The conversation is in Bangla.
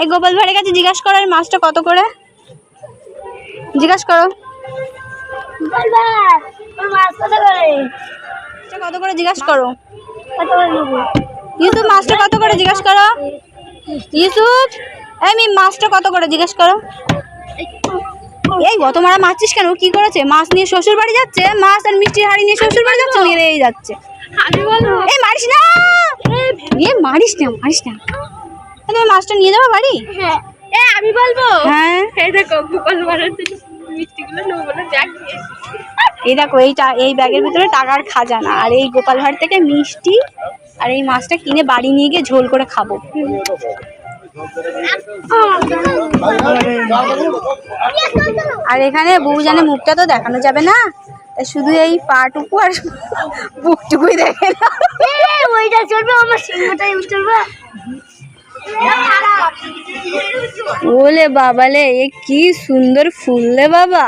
এই গোপাল ভাঁড়ের কাছে জিজ্ঞাসা করো এই মাছটা কত করে, জিজ্ঞাসা করো কত করে জিজ্ঞাসা করো। ইউসুফ মাছটা কত করে জিজ্ঞাসা করো। ইউসুফ এই মাছটা কত করে জিজ্ঞাসা করো। এই গত মারা মারছিস কেন? কি করেছে? মাছ নিয়ে শ্বশুর বাড়ি যাচ্ছে, মাছ আর মিষ্টির হাড়ি নিয়ে শ্বশুর বাড়ি যাচ্ছে, মেরেই যাচ্ছে। এই মারিস না, মারিস না, মারিস না। তুমি মাছটা নিয়ে যাবো বাড়ি? হ্যাঁ আমি বলবো। হ্যাঁ এই দেখো গোপাল ভাঁড়ের মিষ্টিগুলো নেবো বলে ব্যাগ নিয়ে এসেছি। এই দেখো এই ব্যাগের ভিতরে টাকার খাজানা, আর এই গোপাল ভাঁড় থেকে মিষ্টি আর এই মাছটা কিনে বাড়ি নিয়ে গিয়ে ঝোল করে খাবো। আর এখানে বউজানে মুখটা তো দেখানো যাবে না, শুধু এই পাটুকু আর বুকটুকুই দেখে না। ওইটা চলবে, আমার সিংহটাই চলবে। ওলে বাবালে, এ কি সুন্দর ফুল রে বাবা।